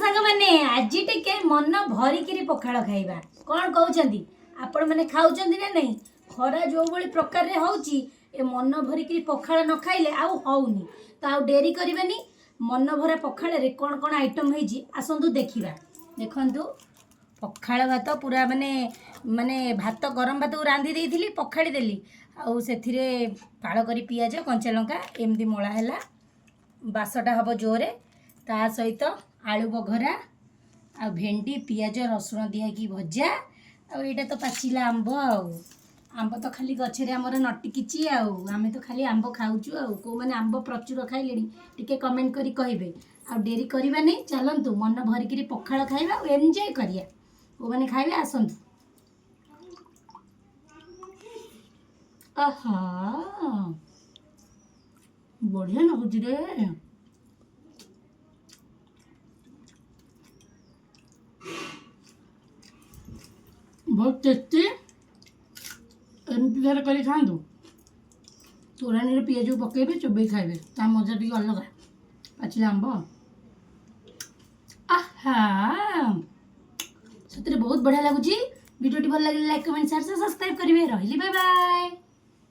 सांग मैंने आज टिके मन भरिकी पखाड़ खाइबा कौन कहते आपण मैंने खाऊं ना नहीं खरा जो भाई प्रकार होची ए मन भरिकी पखाड़ न खाइले आउ हौनी तो आउ डेरी करबानी मन भरा पखाड़ रे कौन कौन आइटम होईची आसंतु देखिबा देखंतु पखाड़ भात पूरा माने माने भात गरम भात रांधि देइथिली पखाड़ी देली आउ सेथिरे पाळ करी पियाज कंचा लंका एमदी मोळा हैला बासटा हब जोरे ता सहित आलू बघरा आ भेंडी पियाज रसुण दिया कि भजा आईटा तो पाचिला आंब आंब तो खाली गछरे आमर नटिकी आमे तो खाली आंब खाऊचु को मैंने आंब प्रचुर खाइले टिके कमेंट करी कहिबे आ डेरी करबा नहीं चलंतु मन भरिकी पखाड़ खाइबा और एंजॉय करिया को मैंने खाइबे आसंतु आहा बढ़िया लगुच रे बहुत टेस्टी एमती थे कर खातु तोरानी पिज पकड़े चोबे खाइबे ता मजा टी अलग पाचिला आंब आहा सतरे बहुत बढ़िया लगुच वीडियो भल लगे लाइक कमेंट शेयर सब्सक्राइब करेंगे रही बाय बाय।